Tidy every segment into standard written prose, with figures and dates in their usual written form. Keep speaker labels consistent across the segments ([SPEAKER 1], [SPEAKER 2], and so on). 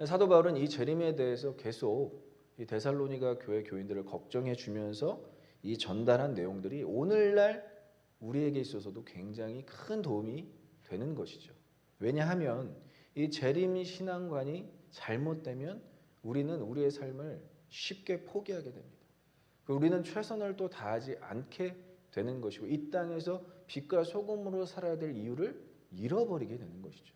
[SPEAKER 1] 사도 바울은 이 재림에 대해서 계속 이 데살로니가 교회 교인들을 걱정해 주면서 이 전달한 내용들이 오늘날 우리에게 있어서도 굉장히 큰 도움이 되는 것이죠. 왜냐하면 이 재림 신앙관이 잘못되면 우리는 우리의 삶을 쉽게 포기하게 됩니다. 우리는 최선을 또 다하지 않게 되는 것이고 이 땅에서 빛과 소금으로 살아야 될 이유를 잃어버리게 되는 것이죠.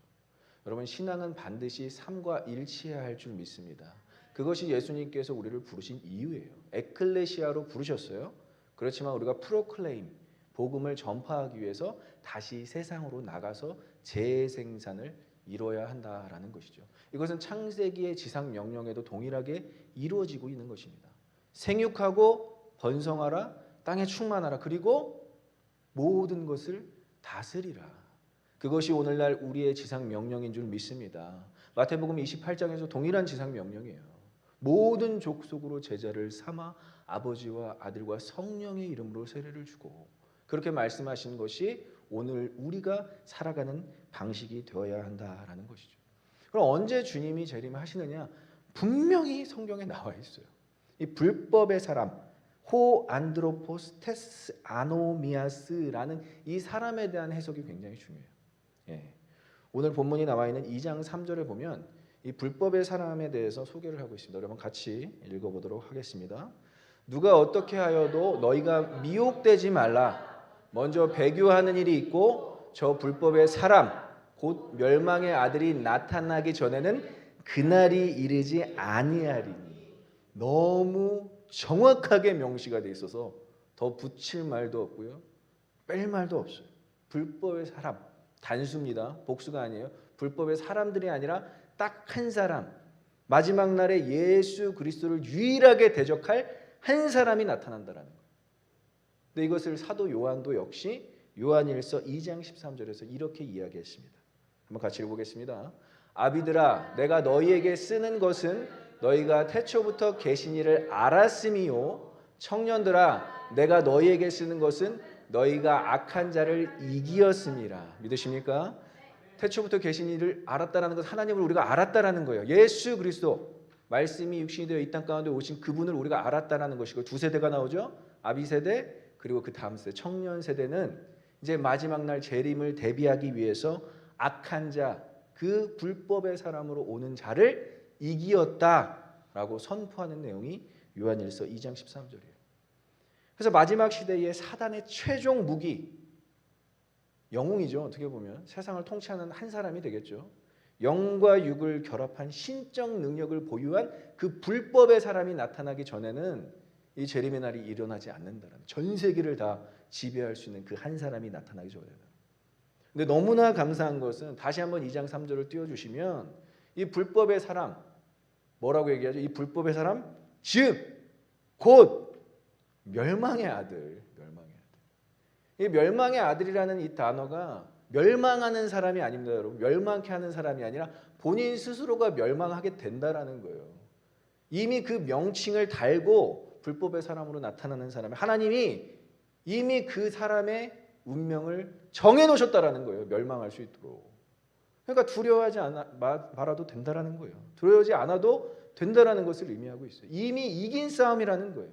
[SPEAKER 1] 여러분, 신앙은 반드시 삶과 일치해야 할 줄 믿습니다. 그것이 예수님께서 우리를 부르신 이유예요. 에클레시아로 부르셨어요. 그렇지만 우리가 프로클레임, 복음을 전파하기 위해서 다시 세상으로 나가서 재생산을 이뤄야 한다라는 것이죠. 이것은 창세기의 지상 명령에도 동일하게 이루어지고 있는 것입니다. 생육하고 번성하라, 땅에 충만하라, 그리고 모든 것을 다스리라. 그것이 오늘날 우리의 지상 명령인 줄 믿습니다. 마태복음 28장에서 동일한 지상 명령이에요. 모든 족속으로 제자를 삼아 아버지와 아들과 성령의 이름으로 세례를 주고, 그렇게 말씀하신 것이 오늘 우리가 살아가는 방식이 되어야 한다라는 것이죠. 그럼 언제 주님이 재림하시느냐? 분명히 성경에 나와 있어요. 이 불법의 사람, 호 안드로포스 테스 아노미아스라는 이 사람에 대한 해석이 굉장히 중요해요. 오늘 본문이 나와 있는 2장 3절에 보면 이 불법의 사람에 대해서 소개를 하고 있습니다. 여러분 같이 읽어보도록 하겠습니다. 누가 어떻게 하여도 너희가 미혹되지 말라. 먼저 배교하는 일이 있고 저 불법의 사람 곧 멸망의 아들이 나타나기 전에는 그날이 이르지 아니하리니. 너무 정확하게 명시가 돼 있어서 더 붙일 말도 없고요, 뺄 말도 없어요. 불법의 사람, 단수입니다. 복수가 아니에요. 불법의 사람들이 아니라 딱 한 사람, 마지막 날에 예수 그리스도를 유일하게 대적할 한 사람이 나타난다라는 거예요. 근데 이것을 사도 요한도 역시 요한일서 2장 13절에서 이렇게 이야기했습니다. 한번 같이 읽어보겠습니다. 아비들아, 내가 너희에게 쓰는 것은 너희가 태초부터 계신 이를 알았음이요, 청년들아, 내가 너희에게 쓰는 것은 너희가 악한 자를 이기었음이라. 믿으십니까? 태초부터 계신 이를 알았다라는 것, 하나님을 우리가 알았다라는 거예요. 예수 그리스도 말씀이 육신이 되어 이 땅 가운데 오신 그분을 우리가 알았다라는 것이고, 두 세대가 나오죠. 아비 세대, 그리고 그 다음 세대 청년 세대는 이제 마지막 날 재림을 대비하기 위해서 악한 자, 그 불법의 사람으로 오는 자를 이기었다라고 선포하는 내용이 요한일서 2장 13절이에요. 그래서 마지막 시대의 사단의 최종 무기, 영웅이죠. 어떻게 보면 세상을 통치하는 한 사람이 되겠죠. 영과 육을 결합한 신적 능력을 보유한 그 불법의 사람이 나타나기 전에는 이 재림의 날이 일어나지 않는다는, 전 세계를 다 지배할 수 있는 그 한 사람이 나타나기 전에는. 근데 너무나 감사한 것은 다시 한번 2장 3절을 띄워주시면 이 불법의 사람, 뭐라고 얘기하죠? 이 불법의 사람, 즉 곧 멸망의 아들, 멸망의 아들. 이 멸망의 아들이라는 이 단어가 멸망하는 사람이 아닙니다, 여러분. 멸망케 하는 사람이 아니라 본인 스스로가 멸망하게 된다라는 거예요. 이미 그 명칭을 달고 불법의 사람으로 나타나는 사람, 하나님이 이미 그 사람의 운명을 정해놓으셨다라는 거예요. 멸망할 수 있도록. 그러니까 두려워하지 말아도 된다라는 거예요. 두려워하지 않아도 된다라는 것을 의미하고 있어요. 이미 이긴 싸움이라는 거예요.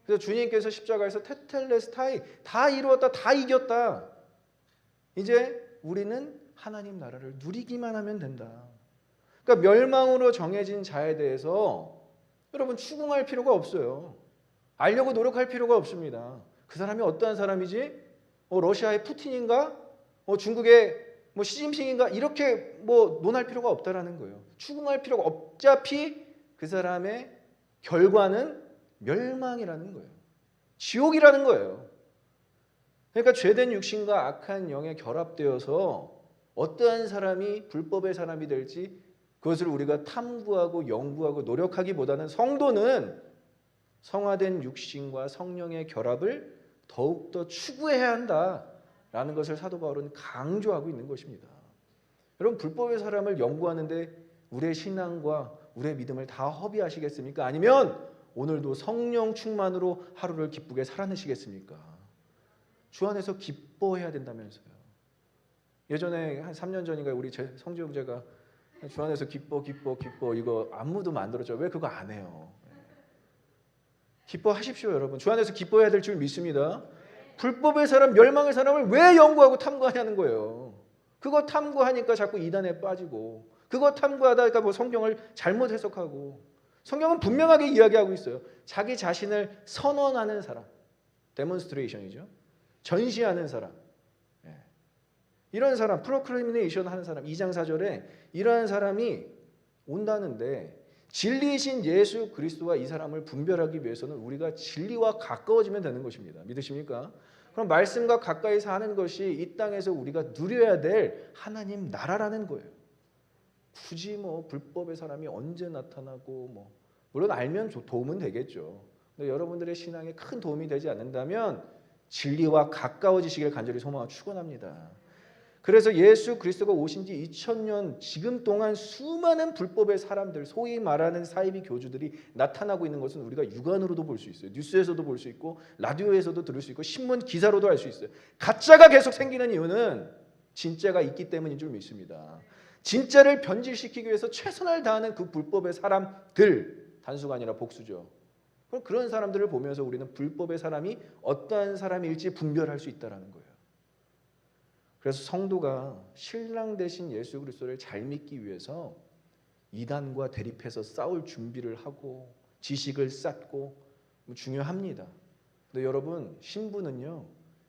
[SPEAKER 1] 그래서 주님께서 십자가에서 테텔레스타이, 다 이루었다, 다 이겼다. 이제 우리는 하나님 나라를 누리기만 하면 된다. 그러니까 멸망으로 정해진 자에 대해서 여러분 추궁할 필요가 없어요. 알려고 노력할 필요가 없습니다. 그 사람이 어떠한 사람이지? 러시아의 푸틴인가? 중국의 시진핑인가? 이렇게 논할 필요가 없다라는 거예요. 추궁할 필요가 어차피 그 사람의 결과는 멸망이라는 거예요. 지옥이라는 거예요. 그러니까 죄된 육신과 악한 영에 결합되어서 어떠한 사람이 불법의 사람이 될지 그것을 우리가 탐구하고 연구하고 노력하기보다는 성도는 성화된 육신과 성령의 결합을 더욱더 추구해야 한다라는 것을 사도 바울은 강조하고 있는 것입니다. 여러분, 불법의 사람을 연구하는데 우리의 신앙과 우리의 믿음을 다 허비하시겠습니까? 아니면 오늘도 성령 충만으로 하루를 기쁘게 살아내시겠습니까? 주 안에서 기뻐해야 된다면서요. 예전에 한 3년 전인가 우리 성주 형제가 주 안에서 기뻐 기뻐 기뻐 이거 안무도 만들었죠. 왜 그거 안 해요? 기뻐하십시오, 여러분. 주 안에서 기뻐해야 될 줄 믿습니다. 불법의 사람, 멸망의 사람을 왜 연구하고 탐구하냐는 거예요. 그거 탐구하니까 자꾸 이단에 빠지고, 그거 탐구하다가 뭐 성경을 잘못 해석하고. 성경은 분명하게 이야기하고 있어요. 자기 자신을 선언하는 사람, 데몬스트레이션이죠. 전시하는 사람, 이런 사람, 프로클레이션 하는 사람, 2장 4절에 이러한 사람이 온다는데, 진리이신 예수 그리스도와 이 사람을 분별하기 위해서는 우리가 진리와 가까워지면 되는 것입니다. 믿으십니까? 그럼 말씀과 가까이 사는 것이 이 땅에서 우리가 누려야 될 하나님 나라라는 거예요. 굳이 뭐 불법의 사람이 언제 나타나고 뭐 물론 알면 도움은 되겠죠. 근데 여러분들의 신앙에 큰 도움이 되지 않는다면 진리와 가까워지시길 간절히 소망하고 축원합니다. 그래서 예수 그리스도가 오신 지 2000년 지금 동안 수많은 불법의 사람들, 소위 말하는 사이비 교주들이 나타나고 있는 것은 우리가 육안으로도 볼 수 있어요. 뉴스에서도 볼 수 있고 라디오에서도 들을 수 있고 신문 기사로도 알 수 있어요. 가짜가 계속 생기는 이유는 진짜가 있기 때문인 줄 믿습니다. 진짜를 변질시키기 위해서 최선을 다하는 그 불법의 사람들, 단수가 아니라 복수죠. 그럼 그런 사람들을 보면서 우리는 불법의 사람이 어떠한 사람일지 분별할 수 있다는 거예요. 그래서 성도가 신랑 되신 예수 그리스도를 잘 믿기 위해서 이단과 대립해서 싸울 준비를 하고 지식을 쌓고 중요합니다. 근데 여러분, 신부는요,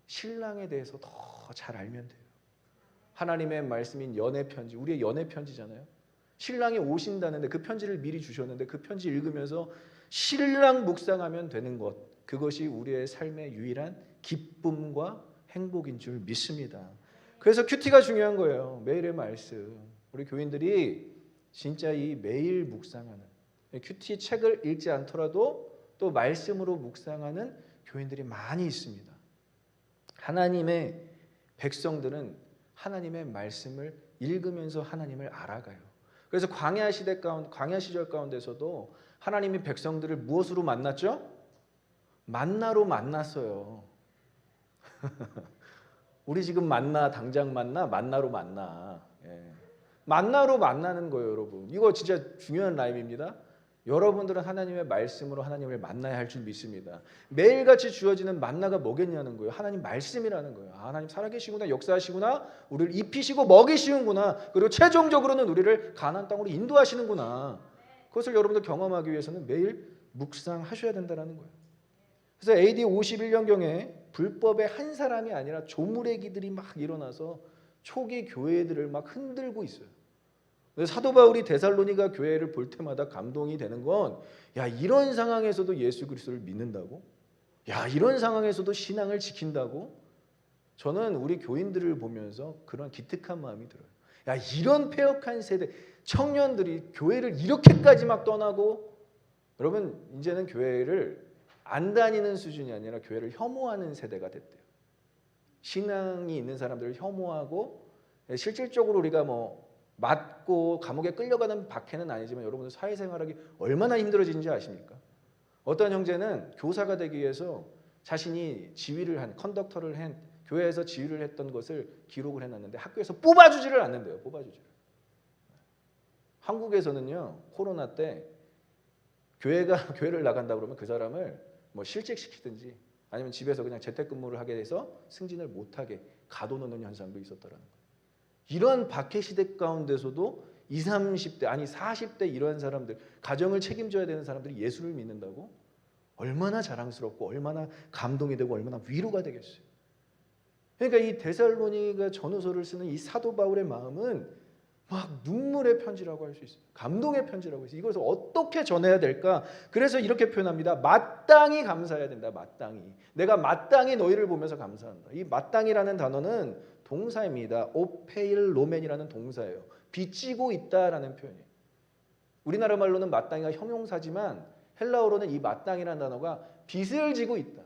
[SPEAKER 1] 신랑에 대해서 더 잘 알면 돼요. 하나님의 말씀인 연애 편지, 우리의 연애 편지잖아요. 신랑이 오신다는데 그 편지를 미리 주셨는데 그 편지 읽으면서 신랑 묵상하면 되는 것, 그것이 우리의 삶의 유일한 기쁨과 행복인 줄 믿습니다. 그래서 큐티가 중요한 거예요. 매일의 말씀. 우리 교인들이 진짜 이 매일 묵상하는, 큐티 책을 읽지 않더라도 또 말씀으로 묵상하는 교인들이 많이 있습니다. 하나님의 백성들은 하나님의 말씀을 읽으면서 하나님을 알아가요. 그래서 광야 시절 가운데서도 하나님이 백성들을 무엇으로 만났죠? 만나로 만났어요. 우리 지금 만나, 당장 만나, 만나로 만나. 만나로 만나는 거예요, 여러분. 이거 진짜 중요한 라임입니다. 여러분들은 하나님의 말씀으로 하나님을 만나야 할 줄 믿습니다. 매일같이 주어지는 만나가 뭐겠냐는 거예요. 하나님 말씀이라는 거예요. 하나님 살아계시구나, 역사하시구나, 우리를 입히시고 먹이시는구나, 그리고 최종적으로는 우리를 가나안 땅으로 인도하시는구나. 그것을 여러분들 경험하기 위해서는 매일 묵상하셔야 된다는 거예요. 그래서 AD 51년경에 불법의 한 사람이 아니라 조무래기들이 막 일어나서 초기 교회들을 막 흔들고 있어요. 사도 바울이 데살로니가 교회를 볼 때마다 감동이 되는 건, 야, 이런 상황에서도 예수 그리스도를 믿는다고? 야, 이런 상황에서도 신앙을 지킨다고? 저는 우리 교인들을 보면서 그런 기특한 마음이 들어요. 야, 이런 폐역한 세대, 청년들이 교회를 이렇게까지 막 떠나고, 여러분 이제는 교회를 안 다니는 수준이 아니라 교회를 혐오하는 세대가 됐대요. 신앙이 있는 사람들을 혐오하고, 실질적으로 우리가 뭐 맞고 감옥에 끌려가는 박해는 아니지만 여러분들 사회생활하기 얼마나 힘들어지는지 아십니까? 어떤 형제는 교사가 되기 위해서 자신이 지휘를 한, 컨덕터를 한, 교회에서 지휘를 했던 것을 기록을 해놨는데 학교에서 뽑아주지를 않는데요. 뽑아주지를. 한국에서는요, 코로나 때 교회를 나간다 그러면 그 사람을 뭐 실직시키든지 아니면 집에서 그냥 재택근무를 하게 돼서 승진을 못하게 가둬놓는 현상도 있었더라는 거예요. 이런 박해 시대 가운데서도 20, 30대 아니 40대 이런 사람들, 가정을 책임져야 되는 사람들이 예수를 믿는다고? 얼마나 자랑스럽고 얼마나 감동이 되고 얼마나 위로가 되겠어요. 그러니까 이 데살로니가 전후서를 쓰는 이 사도 바울의 마음은 막 눈물의 편지라고 할 수 있어요. 감동의 편지라고 해서 이것을 어떻게 전해야 될까? 그래서 이렇게 표현합니다. 마땅히 감사해야 된다. 마땅히. 내가 마땅히 너희를 보면서 감사한다. 이 마땅히라는 단어는 동사입니다. 오페일로멘이라는 동사예요. 빚지고 있다라는 표현이에요. 우리나라 말로는 마땅히가 형용사지만 헬라어로는 이 마땅이라는 단어가 빚을 지고 있다.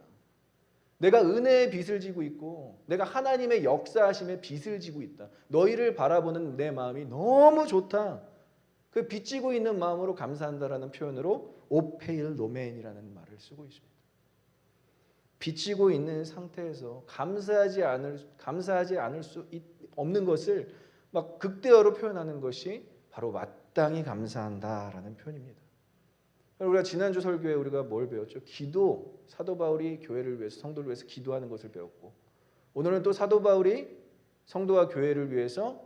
[SPEAKER 1] 내가 은혜의 빚을 지고 있고 내가 하나님의 역사하심의 빚을 지고 있다. 너희를 바라보는 내 마음이 너무 좋다. 그 빚지고 있는 마음으로 감사한다라는 표현으로 오페일로멘이라는 말을 쓰고 있습니다. 빚지고 있는 상태에서 감사하지 않을 수 없는 것을 막 극대어로 표현하는 것이 바로 마땅히 감사한다라는 표현입니다. 우리가 지난주 설교에 우리가 뭘 배웠죠? 기도, 사도 바울이 교회를 위해서, 성도를 위해서 기도하는 것을 배웠고, 오늘은 또 사도 바울이 성도와 교회를 위해서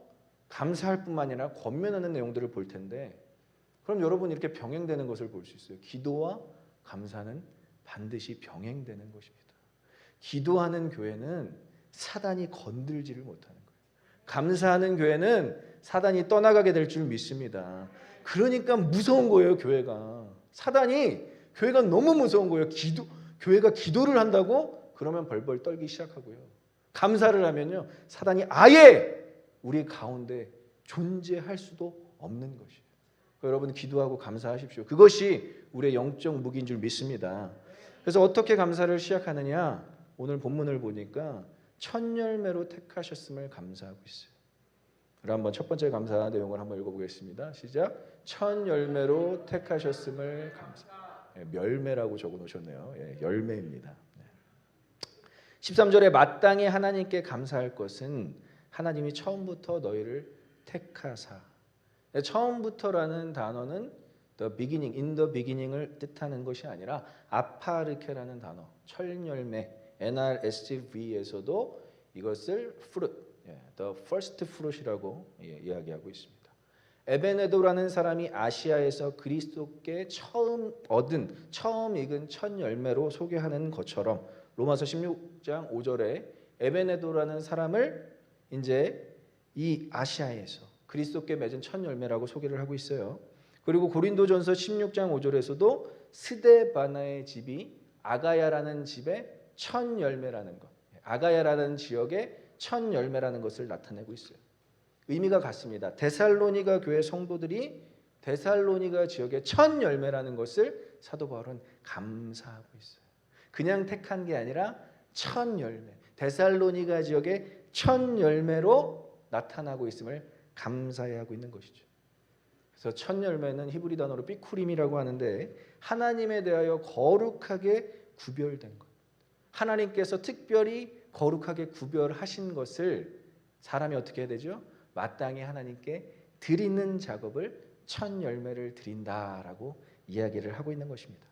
[SPEAKER 1] 감사할 뿐만 아니라 권면하는 내용들을 볼 텐데, 그럼 여러분 이렇게 병행되는 것을 볼 수 있어요. 기도와 감사는 반드시 병행되는 것입니다. 기도하는 교회는 사단이 건들지를 못하는 거예요. 감사하는 교회는 사단이 떠나가게 될 줄 믿습니다. 그러니까 무서운 거예요, 교회가. 사단이, 교회가 너무 무서운 거예요. 교회가 기도를 한다고? 그러면 벌벌 떨기 시작하고요. 감사를 하면요, 사단이 아예 우리 가운데 존재할 수도 없는 것이에요. 여러분 기도하고 감사하십시오. 그것이 우리의 영적 무기인 줄 믿습니다. 그래서 어떻게 감사를 시작하느냐? 오늘 본문을 보니까 첫 열매로 택하셨음을 감사하고 있어요. 그럼 한번 첫 번째 감사 내용을 한번 읽어보겠습니다. 시작. 첫 열매로 택하셨음을 감사. 멸매라고 적어놓으셨네요. 열매입니다. 13절에 마땅히 하나님께 감사할 것은 하나님이 처음부터 너희를 택하사. 처음부터라는 단어는 the beginning, in the beginning을 뜻하는 것이 아니라 아파르케라는 단어, 철열매, NRSV에서도 이것을 fruit, the first fruit이라고 이야기하고 있습니다. 에베네도라는 사람이 아시아에서 그리스도께 처음 익은 첫 열매로 소개하는 것처럼 로마서 16장 5절에 에베네도라는 사람을 이제 이 아시아에서 그리스도께 맺은 첫 열매라고 소개를 하고 있어요. 그리고 고린도전서 16장 5절에서도 스데바나의 집이 아가야라는 집의 첫 열매라는 것, 아가야라는 지역의 첫 열매라는 것을 나타내고 있어요. 의미가 같습니다. 데살로니가 교회 성도들이 데살로니가 지역의 첫 열매라는 것을 사도 바울은 감사하고 있어요. 그냥 택한 게 아니라 첫 열매, 데살로니가 지역의 첫 열매로 나타나고 있음을 감사해하고 있는 것이죠. 그래서 첫 열매는 히브리 단어로 비쿠림이라고 하는데 하나님에 대하여 거룩하게 구별된 것, 하나님께서 특별히 거룩하게 구별하신 것을 사람이 어떻게 해야 되죠? 마땅히 하나님께 드리는 작업을 첫 열매를 드린다라고 이야기를 하고 있는 것입니다.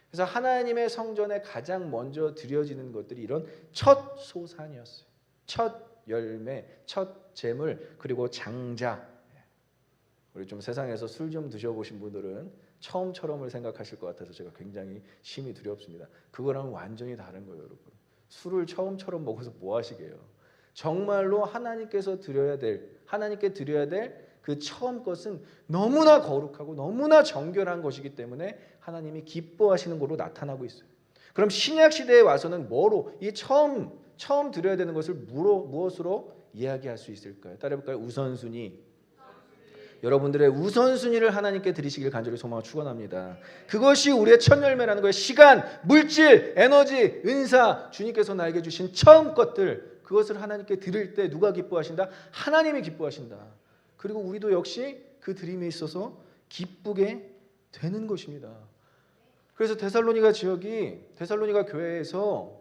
[SPEAKER 1] 그래서 하나님의 성전에 가장 먼저 드려지는 것들이 이런 첫 소산이었어요. 첫 열매, 첫 제물, 그리고 장자. 우리 좀 세상에서 술 좀 드셔보신 분들은 처음처럼을 생각하실 것 같아서 제가 굉장히 심히 두렵습니다. 그거랑은 완전히 다른 거예요, 여러분. 술을 처음처럼 먹어서 뭐 하시게요? 정말로 하나님께 드려야 될 그 처음 것은 너무나 거룩하고 너무나 정결한 것이기 때문에 하나님이 기뻐하시는 것으로 나타나고 있어요. 그럼 신약 시대에 와서는 뭐로 이 처음 드려야 되는 것을 무엇으로 이야기할 수 있을까요? 따라해볼까요? 우선순위. 여러분들의 우선순위를 하나님께 드리시길 간절히 소망하고 축원합니다. 그것이 우리의 첫 열매라는 거예요. 시간, 물질, 에너지, 은사, 주님께서 나에게 주신 처음 것들, 그것을 하나님께 드릴 때 누가 기뻐하신다? 하나님이 기뻐하신다. 그리고 우리도 역시 그 드림에 있어서 기쁘게 되는 것입니다. 그래서 데살로니가 교회에서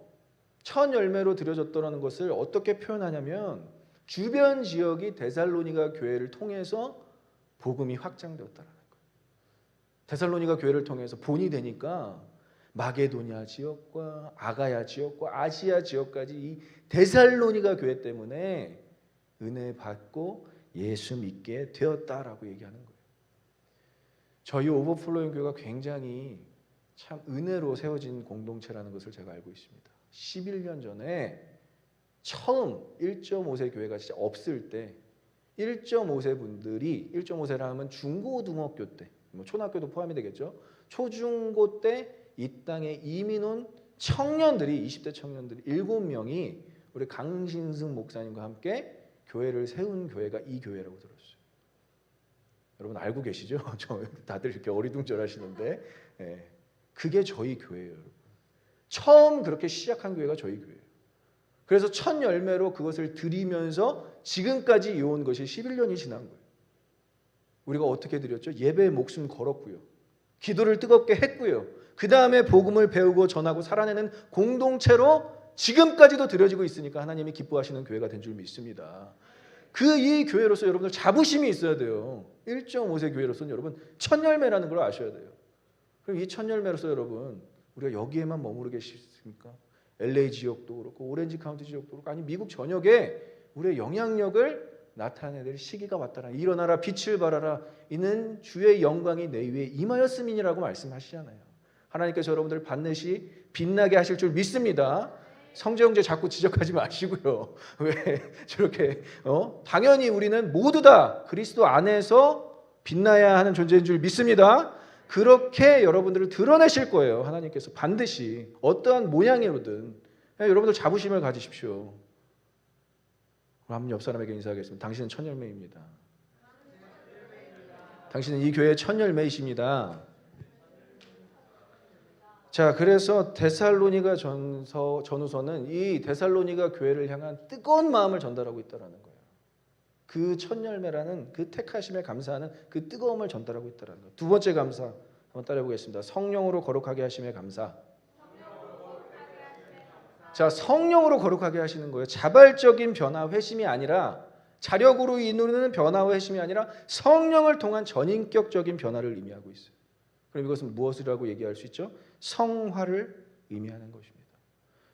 [SPEAKER 1] 첫 열매로 드려졌다는 것을 어떻게 표현하냐면 주변 지역이 데살로니가 교회를 통해서 복음이 확장되었다는 거예요. 데살로니가 교회를 통해서 본이 되니까 마게도냐 지역과 아가야 지역과 아시아 지역까지 이 데살로니가 교회 때문에 은혜 받고 예수 믿게 되었다라고 얘기하는 거예요. 저희 오버플로잉 교회가 굉장히 참 은혜로 세워진 공동체라는 것을 제가 알고 있습니다. 11년 전에 처음 1.5세 교회가 진짜 없을 때 1.5세 분들이 1.5세라 하면 중고등학교 때, 뭐 초등학교도 포함이 되겠죠. 초중고 때 이 땅에 이민 온 청년들이 20대 청년들이 7명이 우리 강신승 목사님과 함께 교회를 세운 교회가 이 교회라고 들었어요. 여러분 알고 계시죠? 저 다들 이렇게 어리둥절하시는데 그게 저희 교회예요. 여러분. 처음 그렇게 시작한 교회가 저희 교회예요. 그래서 첫 열매로 그것을 드리면서 지금까지 이어온 것이 11년이 지난 거예요. 우리가 어떻게 드렸죠? 예배에 목숨 걸었고요. 기도를 뜨겁게 했고요. 그 다음에 복음을 배우고 전하고 살아내는 공동체로 지금까지도 드려지고 있으니까 하나님이 기뻐하시는 교회가 된 줄 믿습니다. 이 교회로서 여러분들 자부심이 있어야 돼요. 1.5세 교회로서는 여러분 첫 열매라는 걸 아셔야 돼요. 그럼 이 첫 열매로서 여러분 우리가 여기에만 머무르겠습니까? LA 지역도 그렇고 오렌지 카운티 지역도 그렇고 아니 미국 전역에 우리의 영향력을 나타내야 될 시기가 왔다라. 일어나라 빛을 발하라. 이는 주의 영광이 내 위에 임하였음이니라고 말씀하시잖아요. 하나님께서 여러분들을 반드시 빛나게 하실 줄 믿습니다. 성재형제 자꾸 지적하지 마시고요. 왜 저렇게 당연히 우리는 모두 다 그리스도 안에서 빛나야 하는 존재인 줄 믿습니다. 그렇게 여러분들을 드러내실 거예요. 하나님께서 반드시 어떠한 모양으로든 여러분들 자부심을 가지십시오. 그럼 옆 사람에게 인사하겠습니다. 당신은 첫 열매입니다. 당신은 이 교회의 첫 열매이십니다. 자, 그래서 데살로니가 전후서는 이 데살로니가 교회를 향한 뜨거운 마음을 전달하고 있다는 거예요. 그 첫 열매라는 그 택하심에 감사하는 그 뜨거움을 전달하고 있다는 거예요. 두 번째 감사 한번 따라해보겠습니다. 성령으로 거룩하게 하심에 감사. 자, 성령으로 거룩하게 하시는 거예요. 자발적인 변화, 회심이 아니라 자력으로 이루는 변화와 회심이 아니라 성령을 통한 전인격적인 변화를 의미하고 있어요. 그럼 이것은 무엇이라고 얘기할 수 있죠? 성화를 의미하는 것입니다.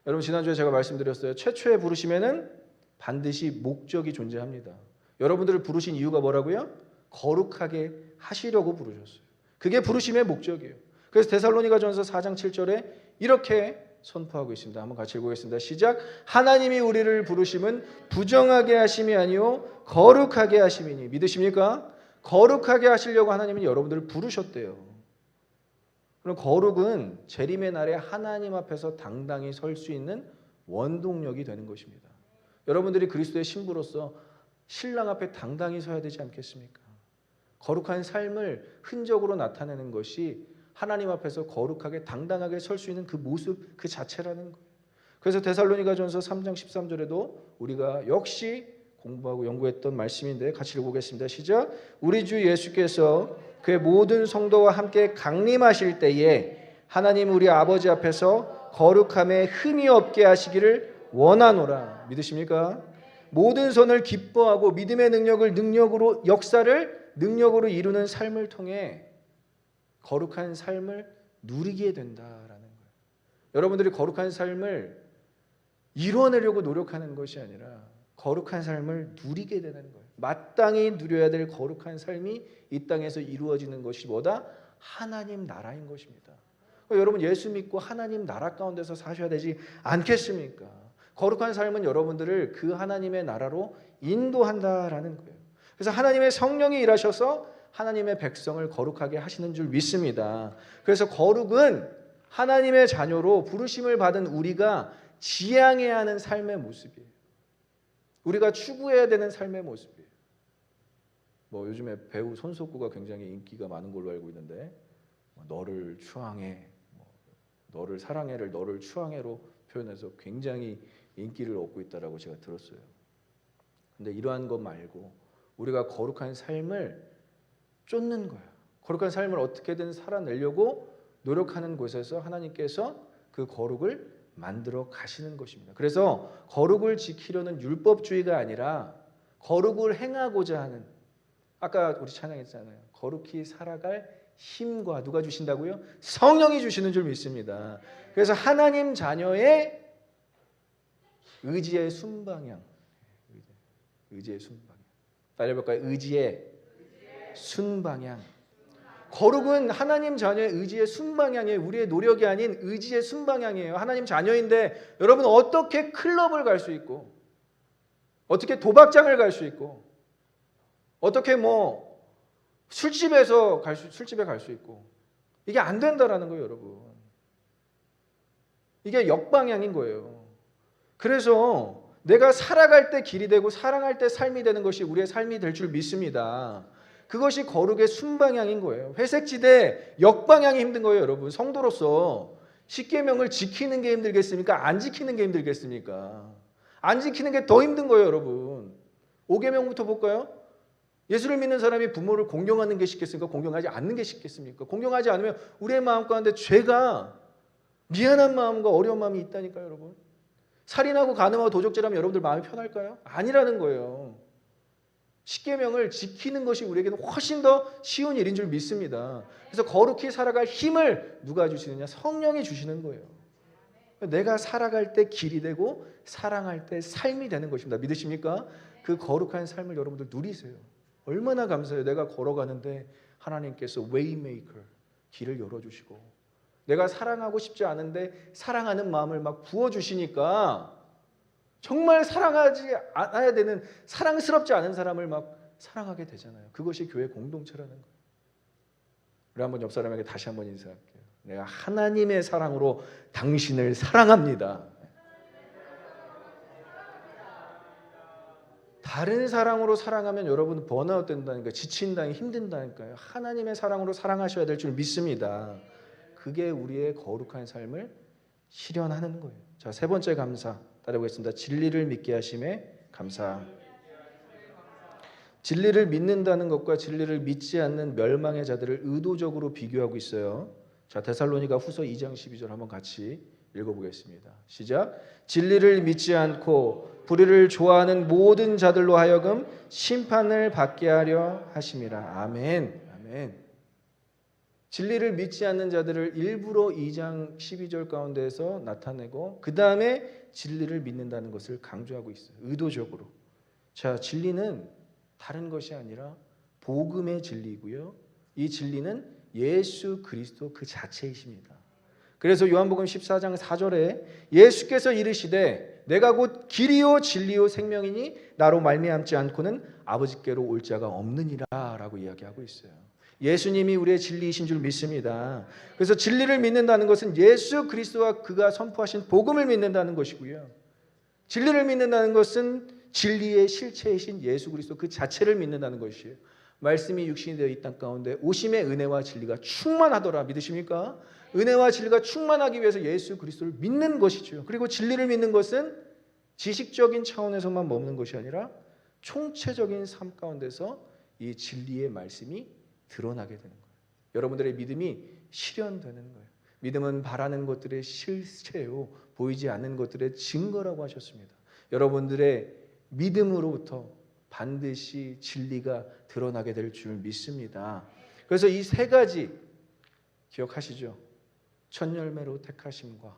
[SPEAKER 1] 여러분 지난주에 제가 말씀드렸어요. 최초의 부르심에는 반드시 목적이 존재합니다. 여러분들을 부르신 이유가 뭐라고요? 거룩하게 하시려고 부르셨어요. 그게 부르심의 목적이에요. 그래서 데살로니가전서 4장 7절에 이렇게 선포하고 있습니다. 한번 같이 읽어보겠습니다. 시작. 하나님이 우리를 부르심은 부정하게 하심이 아니요 거룩하게 하심이니. 믿으십니까? 거룩하게 하시려고 하나님은 여러분들을 부르셨대요. 그럼 거룩은 재림의 날에 하나님 앞에서 당당히 설 수 있는 원동력이 되는 것입니다. 여러분들이 그리스도의 신부로서 신랑 앞에 당당히 서야 되지 않겠습니까? 거룩한 삶을 흔적으로 나타내는 것이 하나님 앞에서 거룩하게 당당하게 설 수 있는 그 모습 그 자체라는 거예요. 그래서 데살로니가전서 3장 13절에도 우리가 역시 공부하고 연구했던 말씀인데 같이 읽어보겠습니다. 시작. 우리 주 예수께서 그의 모든 성도와 함께 강림하실 때에 하나님 우리 아버지 앞에서 거룩함에 흠이 없게 하시기를 원하노라. 믿으십니까? 모든 선을 기뻐하고 믿음의 능력으로 역사를 능력으로 이루는 삶을 통해 거룩한 삶을 누리게 된다라는 거예요. 여러분들이 거룩한 삶을 이뤄내려고 노력하는 것이 아니라 거룩한 삶을 누리게 되는 거예요. 마땅히 누려야 될 거룩한 삶이 이 땅에서 이루어지는 것이 뭐다? 하나님 나라인 것입니다. 여러분 예수 믿고 하나님 나라 가운데서 사셔야 되지 않겠습니까? 거룩한 삶은 여러분들을 그 하나님의 나라로 인도한다라는 거예요. 그래서 하나님의 성령이 일하셔서 하나님의 백성을 거룩하게 하시는 줄 믿습니다. 그래서 거룩은 하나님의 자녀로 부르심을 받은 우리가 지향해야 하는 삶의 모습이에요. 우리가 추구해야 되는 삶의 모습이에요. 요즘에 배우 손석구가 굉장히 인기가 많은 걸로 알고 있는데 너를 추앙해, 너를 사랑해를 너를 추앙해로 표현해서 굉장히 인기를 얻고 있다라고 제가 들었어요. 근데 이러한 것 말고 우리가 거룩한 삶을 쫓는 거예요. 거룩한 삶을 어떻게든 살아내려고 노력하는 곳에서 하나님께서 그 거룩을 만들어 가시는 것입니다. 그래서 거룩을 지키려는 율법주의가 아니라 거룩을 행하고자 하는, 아까 우리 찬양했잖아요. 거룩히 살아갈 힘과 누가 주신다고요? 성령이 주시는 줄 믿습니다. 그래서 하나님 자녀의 의지의 순방향, 의지의 순방향. 빨리 해볼까요? 의지의 순방향. 거룩은 하나님 자녀의 의지의 순방향이에요. 우리의 노력이 아닌 의지의 순방향이에요. 하나님 자녀인데 여러분 어떻게 클럽을 갈 수 있고 어떻게 도박장을 갈 수 있고 어떻게 술집에 갈 수 있고 이게 안 된다라는 거예요, 여러분. 이게 역방향인 거예요. 그래서 내가 살아갈 때 길이 되고 사랑할 때 삶이 되는 것이 우리의 삶이 될 줄 믿습니다. 그것이 거룩의 순방향인 거예요. 회색지대 역방향이 힘든 거예요, 여러분. 성도로서 십계명을 지키는 게 힘들겠습니까? 안 지키는 게 힘들겠습니까? 안 지키는 게 더 힘든 거예요, 여러분. 5계명부터 볼까요? 예수를 믿는 사람이 부모를 공경하는 게 쉽겠습니까? 공경하지 않는 게 쉽겠습니까? 공경하지 않으면 우리의 마음 가운데 죄가 미안한 마음과 어려운 마음이 있다니까요, 여러분. 살인하고 간음하고 도적질하면 여러분들 마음이 편할까요? 아니라는 거예요. 십계명을 지키는 것이 우리에게는 훨씬 더 쉬운 일인 줄 믿습니다. 그래서 거룩히 살아갈 힘을 누가 주시느냐? 성령이 주시는 거예요. 내가 살아갈 때 길이 되고 사랑할 때 삶이 되는 것입니다. 믿으십니까? 그 거룩한 삶을 여러분들 누리세요. 얼마나 감사해요. 내가 걸어가는데 하나님께서 웨이메이커, 길을 열어주시고, 내가 사랑하고 싶지 않은데 사랑하는 마음을 막 부어주시니까 정말 사랑하지 않아야 되는, 사랑스럽지 않은 사람을 막 사랑하게 되잖아요. 그것이 교회 공동체라는 거예요. 우리 한번 옆 사람에게 다시 한번 인사할게요. 내가 하나님의 사랑으로 당신을 사랑합니다. 다른 사랑으로 사랑하면 여러분 번아웃 된다니까요. 지친다니까, 힘든다니까요. 하나님의 사랑으로 사랑하셔야 될 줄 믿습니다. 그게 우리의 거룩한 삶을 실현하는 거예요. 자, 세 번째 감사 따라보겠습니다. 진리를 믿게 하심에 감사. 진리를 믿는다는 것과 진리를 믿지 않는 멸망의 자들을 의도적으로 비교하고 있어요. 자, 데살로니가 후서 2장 12절 한번 같이 읽어보겠습니다. 시작. 진리를 믿지 않고 불의를 좋아하는 모든 자들로 하여금 심판을 받게 하려 하심이라. 아멘. 아멘. 진리를 믿지 않는 자들을 일부러 2장 12절 가운데에서 나타내고 그 다음에 진리를 믿는다는 것을 강조하고 있어요. 의도적으로. 자, 진리는 다른 것이 아니라 복음의 진리이고요. 이 진리는 예수 그리스도 그 자체이십니다. 그래서 요한복음 14장 4절에 예수께서 이르시되 내가 곧 길이요 진리요 생명이니 나로 말미암지 않고는 아버지께로 올 자가 없느니라 라고 이야기하고 있어요. 예수님이 우리의 진리이신 줄 믿습니다. 그래서 진리를 믿는다는 것은 예수 그리스도와 그가 선포하신 복음을 믿는다는 것이고요. 진리를 믿는다는 것은 진리의 실체이신 예수 그리스도 그 자체를 믿는다는 것이에요. 말씀이 육신이 되어 이 땅 가운데 오심의 은혜와 진리가 충만하더라. 믿으십니까? 은혜와 진리가 충만하기 위해서 예수 그리스도를 믿는 것이죠. 그리고 진리를 믿는 것은 지식적인 차원에서만 머무는 것이 아니라 총체적인 삶 가운데서 이 진리의 말씀이 드러나게 되는 거예요. 여러분들의 믿음이 실현되는 거예요. 믿음은 바라는 것들의 실체요, 보이지 않는 것들의 증거라고 하셨습니다. 여러분들의 믿음으로부터 반드시 진리가 드러나게 될 줄 믿습니다. 그래서 이 세 가지 기억하시죠? 첫 열매로 택하심과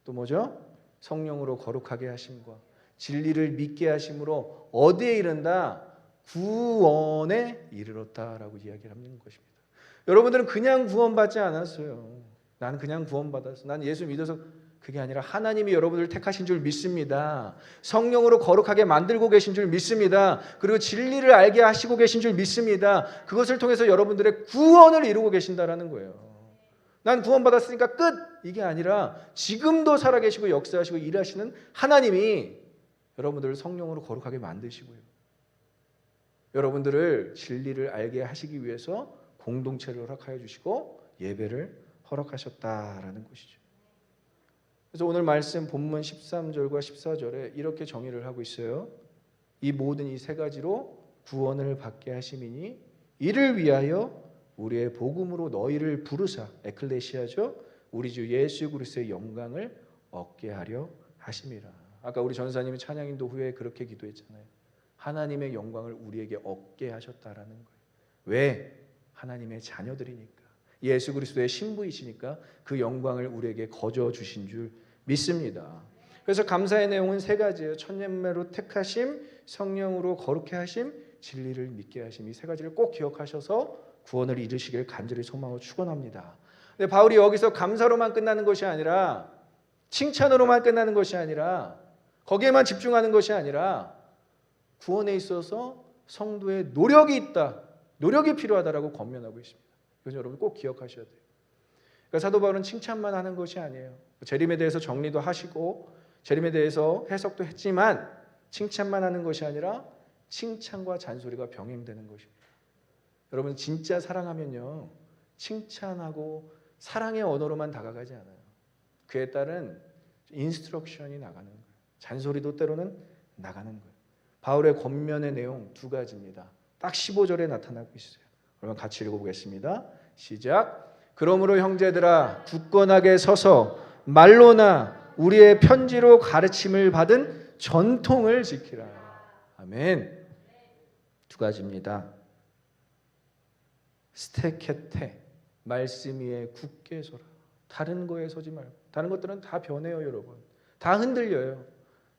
[SPEAKER 1] 또 뭐죠? 성령으로 거룩하게 하심과 진리를 믿게 하심으로 어디에 이른다? 구원에 이르렀다라고 이야기를 하는 것입니다. 여러분들은 그냥 구원받지 않았어요. 나는 그냥 구원받았어. 난 예수 믿어서. 그게 아니라 하나님이 여러분을 택하신 줄 믿습니다. 성령으로 거룩하게 만들고 계신 줄 믿습니다. 그리고 진리를 알게 하시고 계신 줄 믿습니다. 그것을 통해서 여러분들의 구원을 이루고 계신다라는 거예요. 난 구원받았으니까 끝! 이게 아니라 지금도 살아계시고 역사하시고 일하시는 하나님이 여러분들을 성령으로 거룩하게 만드시고요. 여러분들을 진리를 알게 하시기 위해서 공동체를 허락하여 주시고 예배를 허락하셨다라는 것이죠. 그래서 오늘 말씀 본문 13절과 14절에 이렇게 정의를 하고 있어요. 이 모든 이 세 가지로 구원을 받게 하심이니 이를 위하여 우리의 복음으로 너희를 부르사, 에클레시아죠, 우리 주 예수 그리스도의 영광을 얻게 하려 하심이라. 아까 우리 전사님이 찬양인도 후에 그렇게 기도했잖아요. 하나님의 영광을 우리에게 얻게 하셨다라는 거예요. 왜? 하나님의 자녀들이니까. 예수 그리스도의 신부이시니까 그 영광을 우리에게 거저 주신 줄 믿습니다. 그래서 감사의 내용은 세 가지예요. 첫 열매로 택하심, 성령으로 거룩해 하심, 진리를 믿게 하심. 이 세 가지를 꼭 기억하셔서 구원을 이루시길 간절히 소망하고 축원합니다. 근데 바울이 여기서 감사로만 끝나는 것이 아니라, 칭찬으로만 끝나는 것이 아니라, 거기에만 집중하는 것이 아니라 구원에 있어서 성도의 노력이 있다, 노력이 필요하다라고 권면하고 있습니다. 그래서 여러분 꼭 기억하셔야 돼요. 그러니까 사도 바울은 칭찬만 하는 것이 아니에요. 재림에 대해서 정리도 하시고 재림에 대해서 해석도 했지만 칭찬만 하는 것이 아니라 칭찬과 잔소리가 병행되는 것입니다. 여러분 진짜 사랑하면요, 칭찬하고 사랑의 언어로만 다가가지 않아요. 그에 따른 인스트럭션이 나가는 거예요. 잔소리도 때로는 나가는 거예요. 바울의 권면의 내용 두 가지입니다. 딱 15절에 나타나고 있어요. 그러면 같이 읽어보겠습니다. 시작. 그러므로 형제들아 굳건하게 서서 말로나 우리의 편지로 가르침을 받은 전통을 지키라. 아멘. 두 가지입니다. 스테케테, 말씀 위에 굳게 서라. 다른 거에 서지 말고. 다른 것들은 다 변해요, 여러분. 다 흔들려요.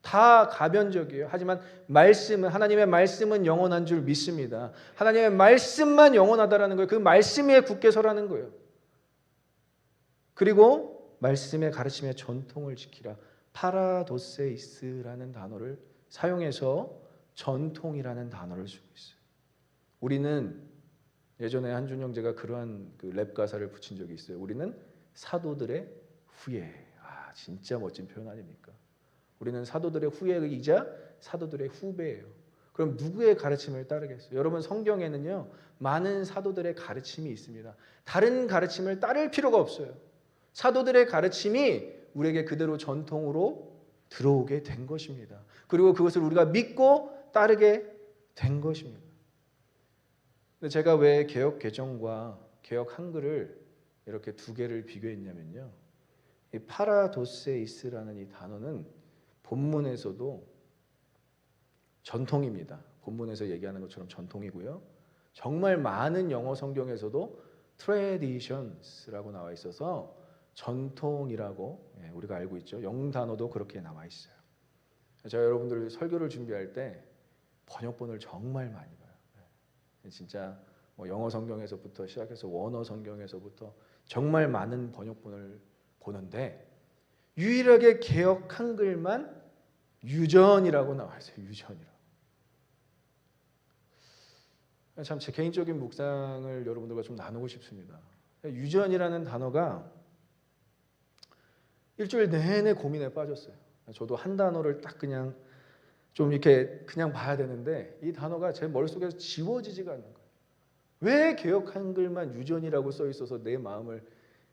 [SPEAKER 1] 다 가변적이에요. 하지만 말씀은, 하나님의 말씀은 영원한 줄 믿습니다. 하나님의 말씀만 영원하다라는 거예요. 그 말씀 위에 굳게 서라는 거예요. 그리고 말씀의 가르침의 전통을 지키라. 파라도세이스라는 단어를 사용해서 전통이라는 단어를 쓰고 있어요. 우리는 예전에 한준 형제가 그러한 랩 가사를 붙인 적이 있어요. 우리는 사도들의 후예. 진짜 멋진 표현 아닙니까? 우리는 사도들의 후예이자 사도들의 후배예요. 그럼 누구의 가르침을 따르겠어요? 여러분, 성경에는요 많은 사도들의 가르침이 있습니다. 다른 가르침을 따를 필요가 없어요. 사도들의 가르침이 우리에게 그대로 전통으로 들어오게 된 것입니다. 그리고 그것을 우리가 믿고 따르게 된 것입니다. 근데 제가 왜 개역 개정과 개역 한글을 이렇게 두 개를 비교했냐면요, 이 파라도세이스라는 이 단어는 본문에서도 전통입니다. 본문에서 얘기하는 것처럼 전통이고요. 정말 많은 영어 성경에서도 traditions라고 나와 있어서 전통이라고 우리가 알고 있죠. 영어 단어도 그렇게 나와 있어요. 제가 여러분들 설교를 준비할 때 번역본을 정말 많이 봐요. 진짜 뭐 영어 성경에서부터 시작해서 원어 성경에서부터 정말 많은 번역본을 보는데 유일하게 개역 한글만 유전이라고 나와 있어요. 유전이라고. 참 제 개인적인 묵상을 여러분들과 좀 나누고 싶습니다. 유전이라는 단어가 일주일 내내 고민에 빠졌어요. 저도 한 단어를 딱 그냥 좀 이렇게 그냥 봐야 되는데 이 단어가 제 머릿속에서 지워지지가 않는 거예요. 왜 개역 한글만 유전이라고 써 있어서 내 마음을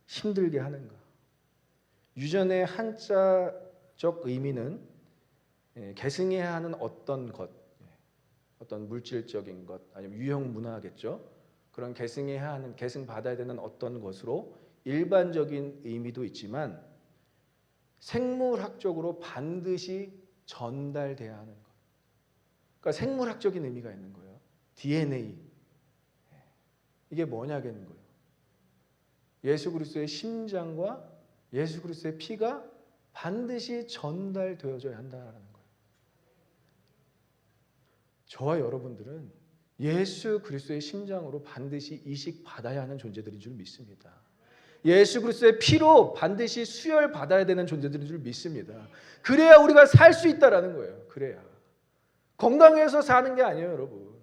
[SPEAKER 1] 힘들게 하는가? 유전의 한자적 의미는 계승해야 하는 어떤 것, 어떤 물질적인 것, 아니면 유형 문화겠죠. 그런 계승해야 하는, 계승받아야 되는 어떤 것으로 일반적인 의미도 있지만 생물학적으로 반드시 전달돼야 하는 것. 그러니까 생물학적인 의미가 있는 거예요. DNA. 이게 뭐냐겠는 거예요. 예수 그리스도의 심장과 예수 그리스도의 피가 반드시 전달되어져야 한다는 거예요. 저와 여러분들은 예수 그리스도의 심장으로 반드시 이식받아야 하는 존재들인 줄 믿습니다. 예수 그리스도의 피로 반드시 수혈받아야 되는 존재들인 줄 믿습니다. 그래야 우리가 살 수 있다라는 거예요. 그래야. 건강해서 사는 게 아니에요, 여러분.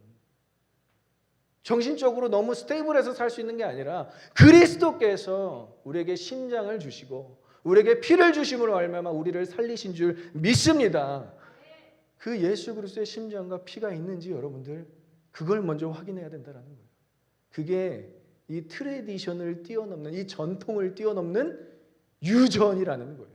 [SPEAKER 1] 정신적으로 너무 스테이블해서 살 수 있는 게 아니라 그리스도께서 우리에게 심장을 주시고 우리에게 피를 주심으로 말미암아 우리를 살리신 줄 믿습니다. 그 예수 그리스도의 심장과 피가 있는지 여러분들 그걸 먼저 확인해야 된다는 거예요. 그게 이 트레디션을 뛰어넘는, 이 전통을 뛰어넘는 유전이라는 거예요.